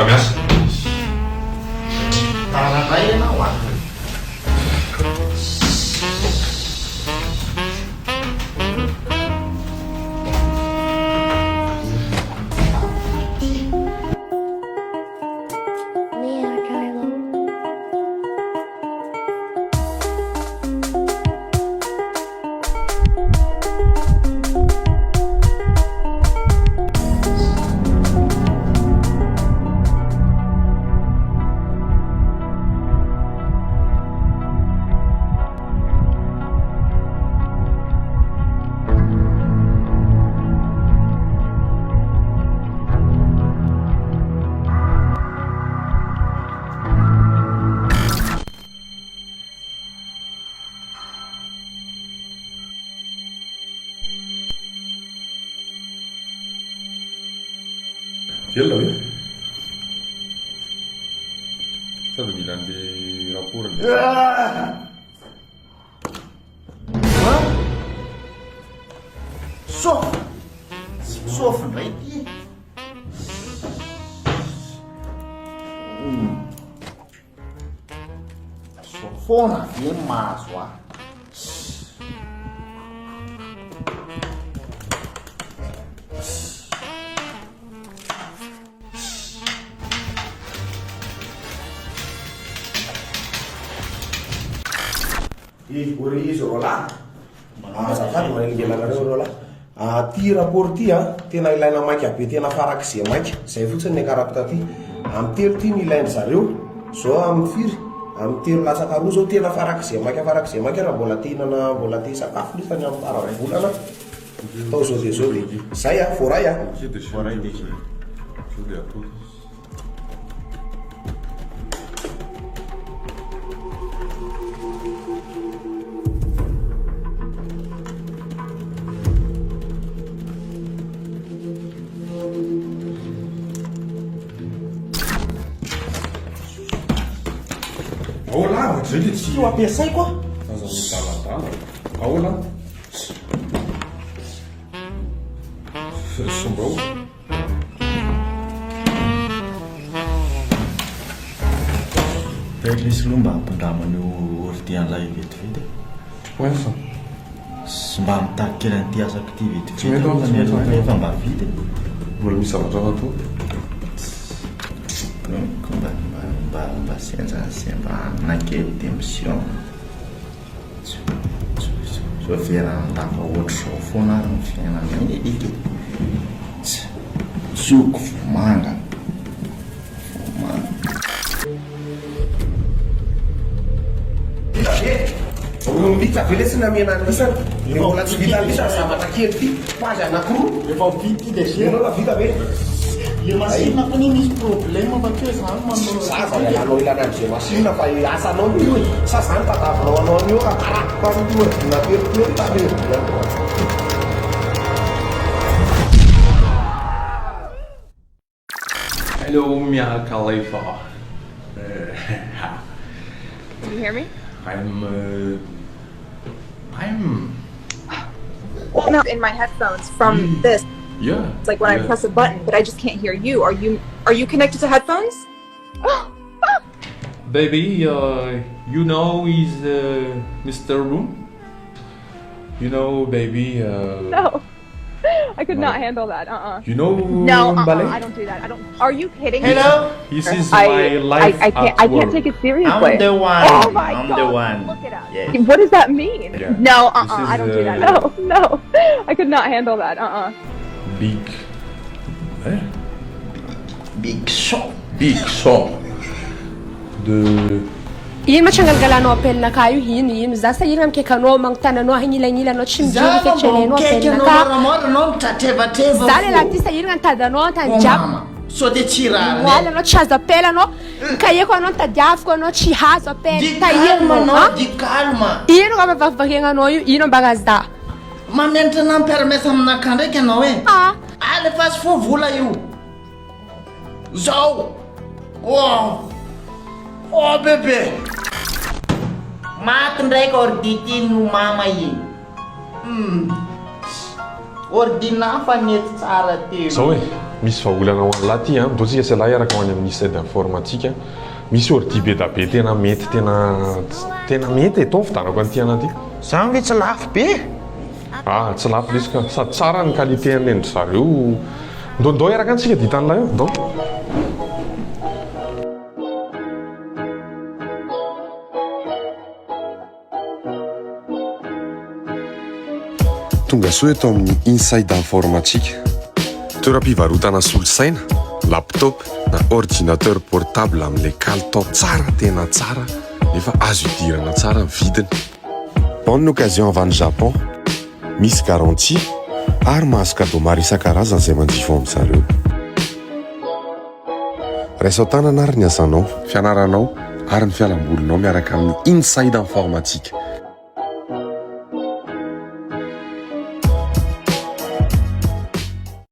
Miasa. Taranay ianao a. Velona hoe sady mila an'le raporany. Sofy indray ty. Sofona ve mahazo a. Ory izy rola azafady manengelanareo rola ty rapport ty a tena ilaina maika be tena farak'izay maika zay fotsiny ny akarako taty amy telo ty nilainy zareo zao amy firy amy telo latsaka roa zao tena farak'izay maika raha mbola te hinana mbola te sakafo nefany amy faravolana tao zao de zao de zay a foray a Foray de Aola, zay le tsy io ampiasaiko a azahodaladala. Aola somba o Misy aloha mba hampindraman'io ordian'ilay vetivety oefa sy mba mitady kely an'ity asako ity Tsy mety ao, tsy mety ao. vetivety mba vity mbola misy zavatra ato. mba senzasemba nakely démission so verandafa ohatry zao foana ary ny fiainana ity tsioko vomanga mita veletsy namena anisany de mbola tsy vita misy zavatra kely ty pazy anakiroa efa vity de enao la vita ve le machine fa ny misy problème bakeo zany manao zaza anao ilana an'izay machine fa asanao io sa zany tadavinao anao an'io ka karakoko am'io dina peripero tareria Hello, Mia Khalifa. Can you hear me? Well, no, in my headphones from this. Yeah. It's like when I press a button, but I just can't hear you. Are you connected to headphones? Baby, you know he's Mr. Room? You know, baby, No. I could not handle that. You know No, Mba Lait? I don't do that. I don't. Are you kidding me? hello This is my life I can't. I can't take it seriously. I'm the one Oh my I'm God. the one Look it up. yes. What does that mean? Yeah. No, This is, I don't do that. No. I could not handle that. Big. Big show Big song. The ino ma trangalgalanao apelnaka io ino za sa ino amikekanao magnotananao hagnilagnilanao tsy mijery fetrenenao apelnaka anao mitratrevatreva za le laha ty sa ino gnantadanao antany jiaby so de tsy raha miala anao tsy azo apela anao nikaieko anao nitadiaviko anao tsy hazo apela tahirina anao di calme ino nga mavavavakiananao io ino ambagazda mamentra nampiaramesa aminaka ndraiky anao e ale fa sy fo vola io zao oh bebe maty ndraiky ordity no mama iny ordina fa nety tsara telo so misy vahaolana ho any lahy ty a mitoantsika sy lahy araka ho any amin'ny side informatique misy ordi be da be tena mety tena mety e tao fidarako an'ity anaty Zany ve tsy lafo be? tsy lafo lesika sady tsara ny qualité an'endry zareo ndao araka antsika dia hitan'ilay eo ndao tonga soa eto amin'ny inside informatique toeram-pivarotana solosaina laptop na ordinateur portable amin'ilay kalitao tsara tena tsara nefa azo idirana tsara ny vidiny. Bonne occasion avy any Japon, misy garantie ary mahazo cadeau maro isan-karazany izay manjifo amin'izareo. Raiso tanana ary ny azanao, fianaranao ary ny fialambolinao miaraka amin'ny inside informatique.